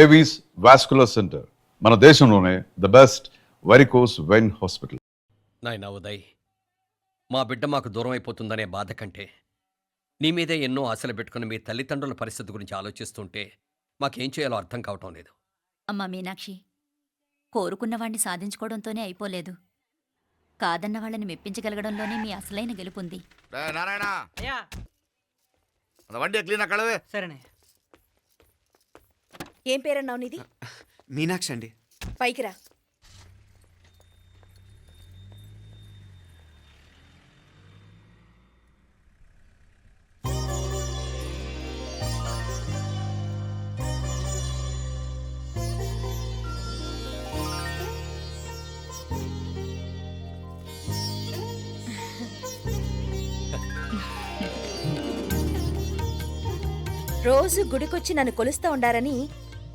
Avis vascular centre, మన దేశంలోనే the best varicose vein hospital. నాయనా ఉదయ్, మా బిడ్డ మాకు దూరం అయిపోతుందనే బాధ కంటే నీ మీదే ఎన్నో ఆశలు పెట్టుకుని మీ తల్లిదండ్రుల పరిస్థితి గురించి ఆలోచిస్తుంటే మాకేం చేయాలో అర్థం కావటం లేదు. అమ్మా మీనాక్షి, కోరుకున్నవాణ్ణి సాధించుకోవడంతోనే అయిపోలేదు. కాదన్న వాళ్ళని మెప్పించగలగడంలోనే మీ అసలైన గెలుపుంది. నారాయణ వండి క్లీన్ కళవే. సరేనే. ఏం పేరన్నావు నీది? మీనాక్షి అండి. పైకి రా. రోజు గుడికొచ్చి నన్ను కొలుస్తా ఉండారని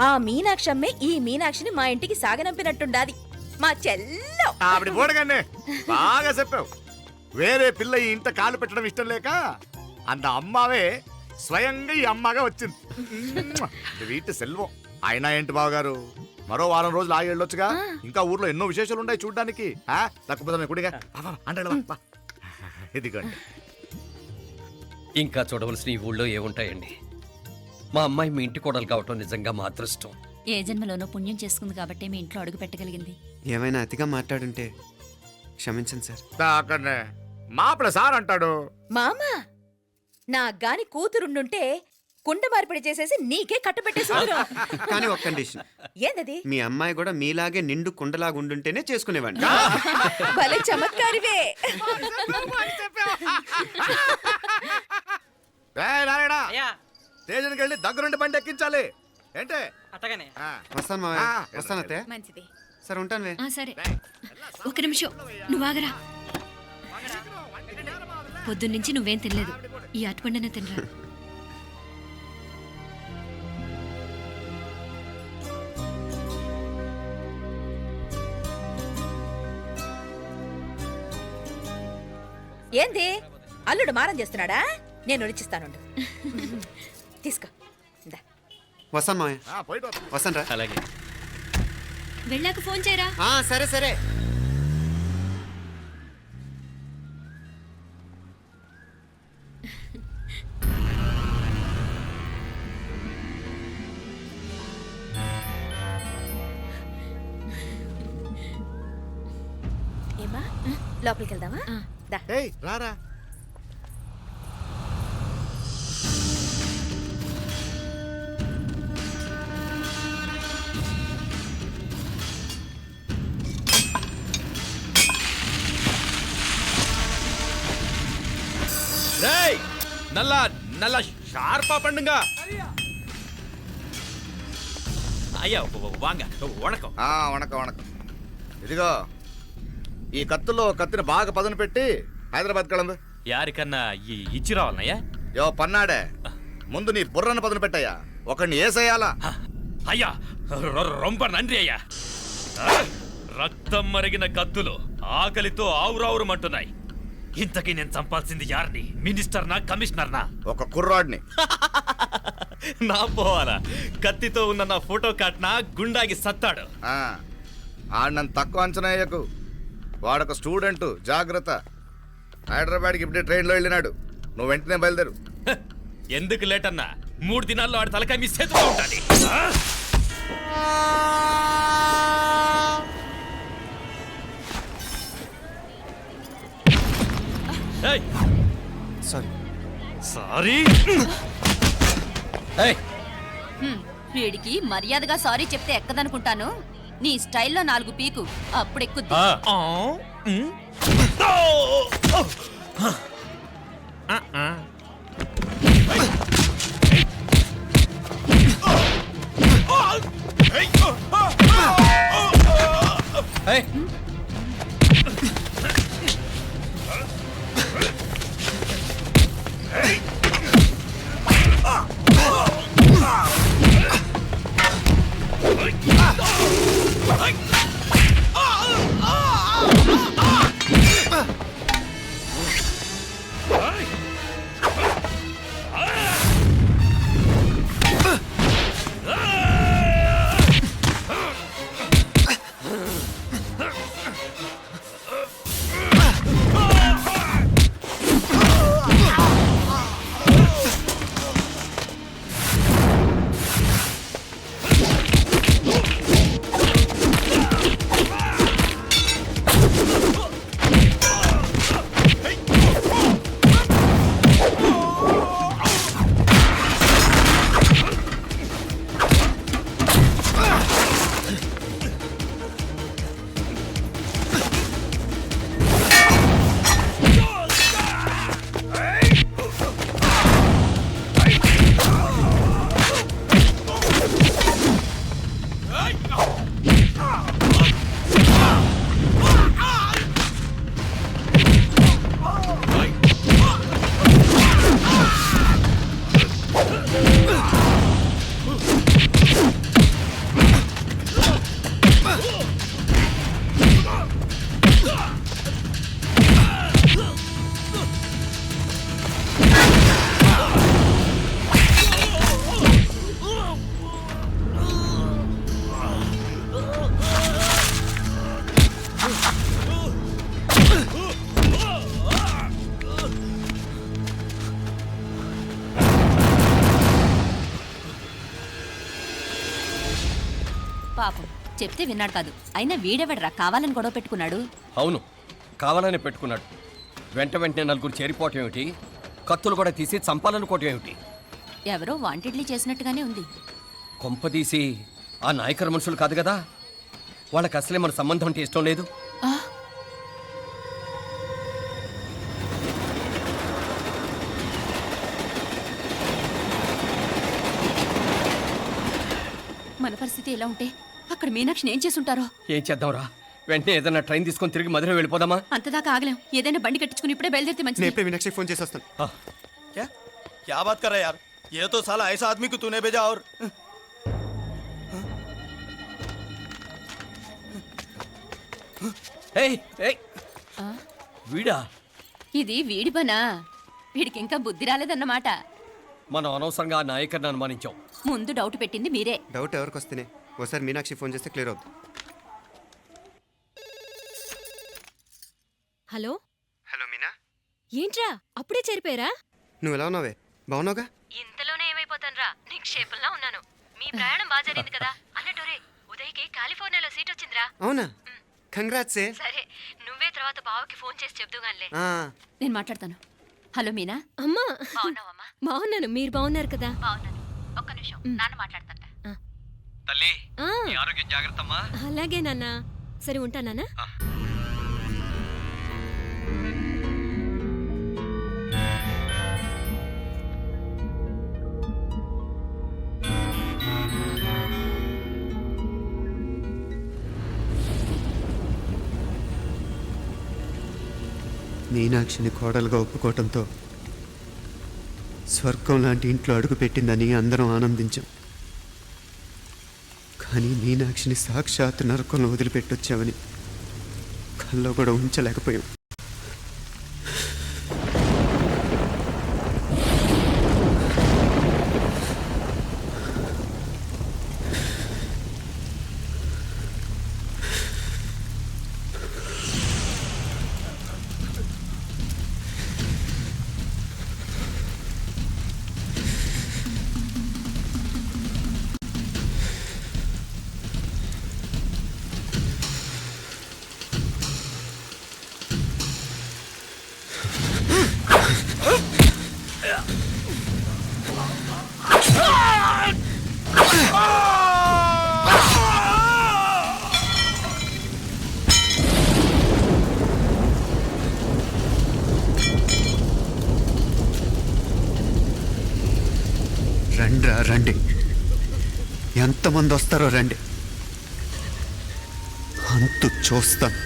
ఆ మీనాక్షమ్మే ఈ మీనాక్షిని మా ఇంటికి సాగనంపినట్టుండాది. మా చెల్లో ఆవిడ పోడగానే బాగా చెప్పావు. వేరే పిల్ల ఈ ఇంట కాలు పెట్టడం ఇష్టం లేక అంత అమ్మావే స్వయంగా ఈ అమ్మగా వచ్చింది. వీటి సెల్వం. అయినా ఏంటి బావగారు, మరో వారం రోజులు ఆగి వెళ్ళొచ్చుగా. ఇంకా ఊర్లో ఎన్నో విశేషాలు ఉన్నాయి చూడడానికి. తక్కువ కుడిగా అంటే ఇదిగోండి. ఇంకా చూడవలసిన ఈ ఊళ్ళో ఏముంటాయండి. మా అమ్మాయి మీ ఇంటి కోడలు కావటం నిజంగా మా అదృష్టం. ఏ జన్మలోనో పుణ్యం చేసుకుంది కాబట్టి మీ ఇంట్లో అడుగు పెట్టగలిగింది. ఏమైనా అతిగా మాట్లాడుంటే క్షమించండి సార్. అక్కడనే మాపల సార్ అంటాడు. మామా, నా గాని కూతురుండుంటే కుండ మార్పిడి చేసేసి నీకే కట్టుబెట్టేసి కానీ ఒక కండిషన్. ఏందది? మీ అమ్మాయి కూడా మీలాగే నిండు కుండలాగా ఉండుంటేనే చేసుకునేవాడిని. భలే చమత్కారివే. నారాయణ, అయ్యా స్టేషన్కి వెళ్ళి దగ్గరుండి బండి ఎక్కించాలి. ఏంటే అట్టగానే. వస్తాను మావయ్య. వస్తాను అత్తయ్య. మంచిది. సరే ఉంటాను. సరే, ఒక నిమిషం నువ్వు ఆగరా. పొద్దున్నుంచి నువ్వేం తినలేదు. ఈ అటుపండనే తినరా. ఏంది అల్లుడు మారం చేస్తున్నాడా? నేను ఒలిచిస్తాను. తీసుకో. వస్తాను మావయ్య. వస్తాను రా. అలాగే. వెళ్ళాక ఫోన్ చేయరా. సరే సరే. ఏమా, లోపలికి వెళ్దామా? రారా. నల్ల నల్ల షార్పా పండుగ అయ్యా. వాంగ వణకం. వణకం వణకం. ఇదిగో ఈ కత్తుల్లో కత్తిని బాగా పదును పెట్టి హైదరాబాద్ కళందు. యారికన్నా ఇచ్చి రావాలన్నయ్యా. యో పన్నాడే, ముందు నీ బుర్రను పదును పెట్టయ్యా. ఒకడిని ఏసేయాలా? అయ్యా రొంప నంది అయ్యా. రక్తం మరిగిన కత్తులు ఆకలితో ఆవురావురమంటున్నాయి. ఇంతకీ నేను చంపాల్సింది యారిని? మినిస్టర్నా కమిషనర్నా? ఒక కుర్రాడిని. నా పోవాలా? కత్తితో ఉన్న నా ఫోటో కాట్నా గుండాగి సత్తాడు. ఆడినంత తక్కువ అంచనా వేయకు. వాడొక స్టూడెంట్, జాగ్రత్త. హైదరాబాద్కి ఇప్పుడే ట్రైన్లో వెళ్ళినాడు. నువ్వు వెంటనే బయలుదేరు. ఎందుకు లేట్ అన్నా? 3 దినాల్లో ఆడి తలకాయ మీ చేతిలో ఉంటుంది. సారీ. వీడికి మర్యాదగా సారీ చెప్తే ఎక్కదనుకుంటాను. నీ స్టైల్లో 4 పీకు, అప్పుడెక్కుద్ది. పాపం చెప్తే విన్నాడు కాదు. అయినా వీడెవడరా కావాలని గొడవ పెట్టుకున్నాడు? అవును, కావాలనే పెట్టుకున్నాడు. వెంటనే నలుగురు చేరిపోవటం ఏమిటి, కత్తులు కూడా తీసి చంపాలనుకోవటం ఏమిటి? ఎవరో వాంటెడ్లీ చేసినట్టుగానే ఉంది. కొంపదీసి ఆ నాయకర మనుషులు కాదు కదా? వాళ్ళకి అసలే మన సంబంధం అంటే ఇష్టం లేదు. ఆ, మన పరిస్థితి ఎలా ఉంటే అక్కడ మీనాక్షిని ఏం చేసుంటారో. ఏం చేద్దాంరా? వెంటనే ఏదైనా ట్రైన్ తీసుకొని తిరిగి మధుర వెళ్ళిపోదామా? అంతదాకా ఆగలేం. ఏదైనా బండి కట్టించుకుని ఇప్పుడే బయలుదేరితే మంచిది. నేను మీనాక్షికి ఫోన్ చేసి వస్తాను. क्या क्या बात कर रहा है यार? ये तो साला ऐसा आदमी को तूने भेजा और ఏయ్, ఏయ్, ఆ, వీడా? ఇది వీడి పనా? వీడికి ఇంకా బుద్ధి రాలేదన్నమాట. మనం అనవసరంగా ఆ నాయకర్ని అనుమానించాం. ముందు డౌట్ పెట్టింది మీరే. డౌట్ ఎవరికి వస్తేనే ఒకసారి మీనాక్షి ఫోన్ చేస్తే క్లియర్ అవుతుంది. హలో హలో మీనా, ఏంట్రా అప్పుడే చేరిపోయారా? నువ్వు ఎలా ఉన్నావే? బాగున్నావుగా? ఇంతలోనే ఏమైపోతాన్రా, నిక్షేపంలా ఉన్నాను. మీ ప్రయాణం బాగా జరిగింది కదా? అన్నట్టురే ఉదయ్కి కాలిఫోర్నియాలో సీట్ వచ్చిందిరా. అవునా? కంగ్రాట్సే. సరే నువ్వే తర్వాత బావకి ఫోన్ చేసి చెప్దుగాన్లే. నేను మాట్లాడతాను. హలో మీనా. అమ్మా బాగున్నావమ్మా? బాగున్నాను, మీరు బాగున్నారు కదా? బాగున్నాను. ఒక్క నిమిషం, నాన్న మాట్లాడతాను. తల్లి, ఆ, నీ ఆరోగ్యం జాగ్రత్తమ్మా. అలాగే నాన్న. సరే ఉంటానా? మీనాక్షిని కోడలుగా ఒప్పుకోవటంతో స్వర్గం లాంటి ఇంట్లో అడుగు పెట్టిందని అందరం ఆనందించాం. కానీ మీనాక్షిని సాక్షాత్ నరకంలో వదిలిపెట్టొచ్చామని కల్లో కూడా ఉంచలేకపోయాం. రండ్రా రండి, ఎంతమంది వస్తారో రండి, అంతు చూస్తాను.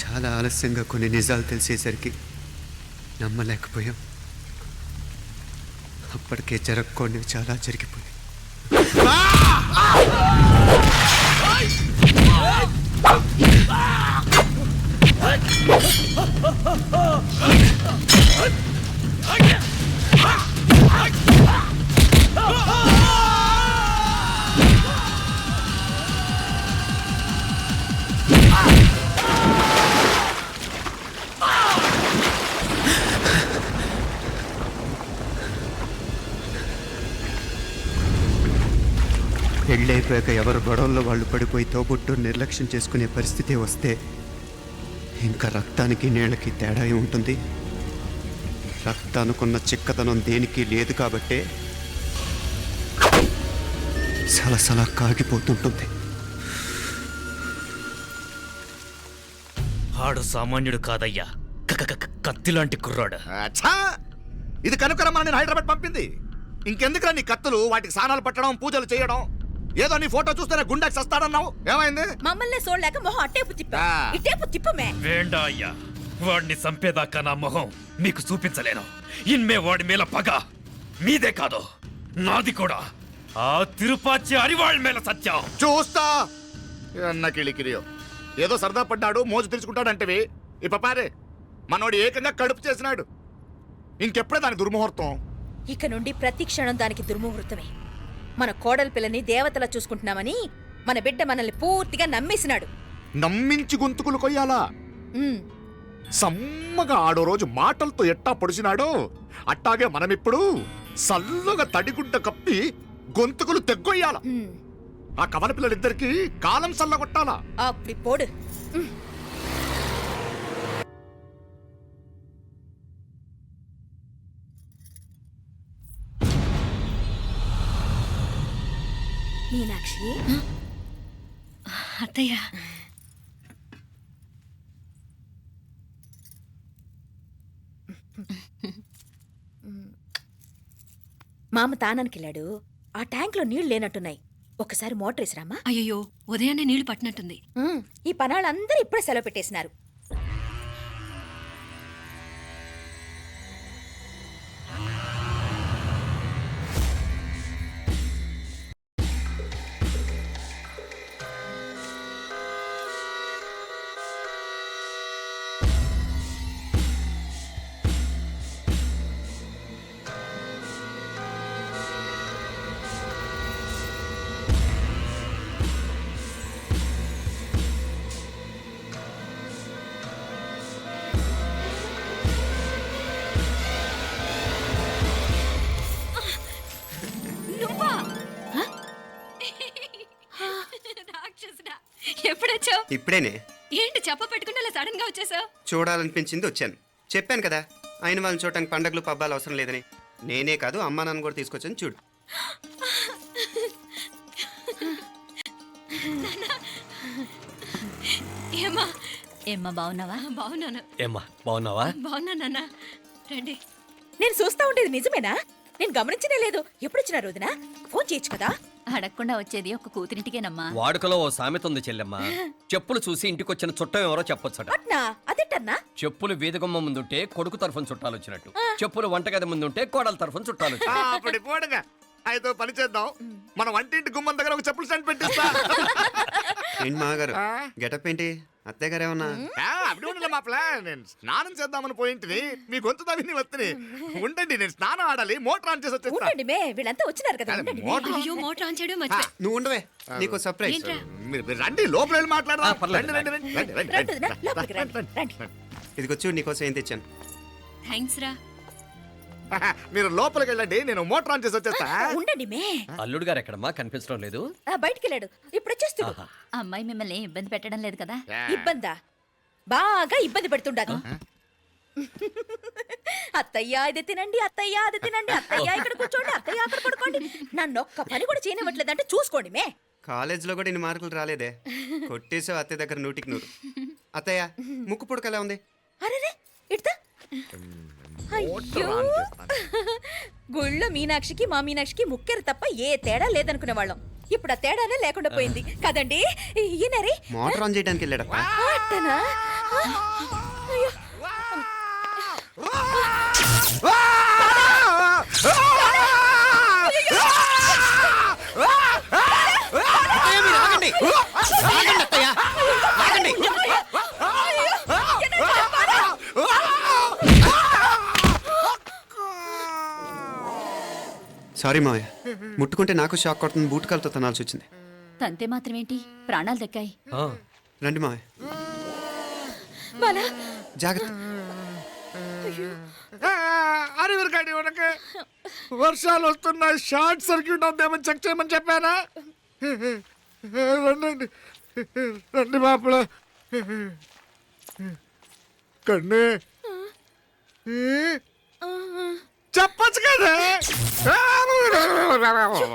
చాలా ఆలస్యంగా కొన్ని నిజాలు తెలిసేసరికి నమ్మలేకపోయాం. అప్పటికే జరగకుండా చాలా జరిగిపోయాయి. పెళ్ళైపోయాక ఎవరు గొడవల్లో వాళ్ళు పడిపోయి తోబుట్టు నిర్లక్ష్యం చేసుకునే పరిస్థితి వస్తే ఇంకా రక్తానికి నీళ్ళకి తేడా ఉంటుంది. రక్తానుకున్న చిక్కదనం దేనికి లేదు కాబట్టే సలసలా కాగిపోతుంటుంది. ఆడు సామాన్యుడు కాదయ్యా, కత్తిలాంటి కుర్రాడు. అచ్చా, ఇది కనుకరమ్మా నేను హైదరాబాద్ పంపింది. ఇంకెందుకురా నీ కత్తులు, వాటికి స్నానాలు పట్టడం, పూజలు చేయడం? ఏదో నీ ఫోటో చూస్తేనే గుండెకి సస్తాడన్నావు, ఏమైంది? మమ్మల్ని చూడలేక మొహం అట్టేపు తిప్పా, ఆ. ఇట్టేపు తిప్పమే. వేండా అయ్యా, వాడిని చంపేదాకా నా మొహం మీకు చూపించలేను. ఇన్మే వాడి మేల పగ మీదే కాదు, నాది కూడా. ఆ తిరుపాచి అరివాళ్ళ మేల సత్యం చూస్తా. అన్న కిళికిరియో ఏదో సరదా పడ్డాడు మోజు తెరుచుకుంటాడంటవి ఈ పపారే మనోడు ఏకంగా కడుపు చేసినాడు. ఇంకెప్పుడే దాని దుర్ముహూర్తం. ఇక నుండి ప్రతి క్షణం దానికి దుర్ముహూర్తమే. మన కోడలి పిల్లని దేవతలా చూసుకుంటున్నామని మన బిడ్డ మనల్ని పూర్తిగా నమ్మేసినాడు. నమ్మించి గొంతుకులు కొయ్యాలా? ఉమ్, సమ్మగా ఆడో రోజు మాటలతో ఎట్టా పొడిచినాడో అట్టాగే మనమిప్పుడు సల్లుగా తడిగుడ్డ కప్పి గొంతుకులు తెగ్గొయ్యాల. ఉమ్. ఆ కవల పిల్లలిద్దరికి కాలం సల్లగొట్టాలా. అప్పుడు పోడు. ఉమ్. మీనాక్షి, అత్తయ్య మామ తానానికెళ్ళాడు. ఆ ట్యాంక్ లో నీళ్లు లేనట్టున్నాయి. ఒకసారి మోటార్ వేసిరామా. అయ్యో ఉదయాన్నే నీళ్లు పట్టినట్టుంది. ఈ పనాళ్ళందరూ ఇప్పుడే సెలవు పెట్టేసినారు. రాక్షసుడా ఎప్పుడొచ్చావు? ఇప్పుడేనే ఏంటి చెప్ప పెట్టుకుంటే అలా సడన్ గా వచ్చేసావు? చూడాలనిపించింది వచ్చాను. చెప్పాను కదా ఆయన వాళ్ళని చూడటానికి పండగలు పబ్బాలు అవసరం లేదని. నేనే కాదు అమ్మా నాన్న కూడా తీసుకొచ్చాను చూడు. ఏమా ఏమ్మా బాగున్నావా? బాగున్నాను. ఏమ్మా బాగున్నావా? బాగున్నా నాన్న. రండి. నేను చూస్తా ఉండేది నిజమేనా? నేను గమనించనే లేదు. ఎప్పుడొచ్చినా రోజున ఫోన్ చేయొచ్చు కదా. అడగకుండా వచ్చేది ఒక కూతురింటికేనమ్మా. వాడుకలో ఓ సామెత ఉంది చెల్లెమ్మ. చెప్పులు చూసి ఇంటికొచ్చిన చుట్టం ఎవరో చెప్పొచ్చట. అట్నా? అదేటన్నా? చెప్పులు వీధగుమ్మ ముందుంటే కొడుకు తరఫున చుట్టాలు వచ్చినట్టు, చెప్పులు వంటగది ముందుంటే కోడల తరఫున చుట్టాలు వచ్చినట్టు. అప్పుడు పోడుగా అయితే పని చేద్దాం. మన వంటింటి గుమ్మం దగ్గర ఒక చెప్పులు స్టాండ్ పెట్టిస్తా. ఏంటి మామగారు గెటప్ ఏంటి? అత్తయ్య గారు ఏమన్నా? అప్పుడు ఉండలే మా ప్లాన్. నేను స్నానం చేద్దామని పోయింటిని, మీ గొంతు తవ్వి వస్తుంది. ఉండండి, నేను స్నానం ఆడాలి. మోటార్ ఆన్ చేసి వచ్చేస్తా. ఉండండి మే, వీళ్ళంతా వచ్చినారు కదా. ఉండండి మే. మోటార్ అయ్యో మోటార్ ఆన్ చేయడం మర్చిపోయా. నువ్వు ఉండవే, నీకు సర్ప్రైజ్. ఏంట్రా? మీరు రండి, లోపల వెళ్ళి మాట్లాడదాం. పర్లేదు. రండి, రండి, రండి, రండి, రండి వదినా, రండి. లోపలికి రండి, రండి. ఇదిగో చూడు నీకోసం ఏం తెచ్చాను. థ్యాంక్స్ రా. మీరు లోపలికి వెళ్ళండి, నేను మోటార్ ఆన్ చేసి వచ్చేస్తా. ఉండండి మే. అల్లుడు గారు ఎక్కడమ్మా కనిపించడం లేదు? బయటికి వెళ్ళాడు. ఇప్పుడు వచ్చేస్తాడు. ఆహా. అమ్మాయి మిమ్మల్ని ఏం ఇబ్బంది పెట్టడం లేదు కదా? ఇబ్బందా? బాగా ఇబ్బంది పెడుతుండదు. అత్తయ్య ఇది తినండి, అత్తయ్య అది తినండి, అత్తయ్య ఇక్కడ కూర్చోండి, అత్తయ్య అక్కడ పడుకోండి. నన్ను ఒక్క పని కూడా చేయనివ్వట్లేదంటే చూసుకోండి మే. కాలేజీలో కూడా ఇన్ని మార్కులు రాలేదే. కొట్టేసావు అత్తయ్య దగ్గర 100కి 100. అత్తయ్య ముక్కు పుడక ఎలా ఉంది? అరే ఇడతా. అయ్యో, ఆన్ చేస్తాను. గుళ్ళో మీనాక్షికి మా మీనాక్షికి ముక్కెరు తప్ప ఏ తేడా లేదనుకునే వాళ్ళం. ఇప్పుడు ఆ తేడానే లేకుండా పోయింది కదండి. ఈయనరే మోటార్ ఆన్ చేయడానికి వెళ్ళాడప్ప. అట్టనా? అయ్యో, సారీ మావయ్య, ముట్టుకుంటే నాకు షాక్ కొడుతుంది. బూటకాలతో తనాల్సి వచ్చింది. తంతే మాత్రమేంటి, ప్రాణాలు దక్కాయి. ఆ, రండి మావయ్య, బాలా, జాగ్రత్త. అరవిరకండి ఉనకే వర్షాలు వస్తున్నాయి, షార్ట్ సర్క్యూట్ అవుతామని చెక్ చేయమని చెప్పానా? రండి రండి మాపల కన్నే చెప్పచ్చు కదా.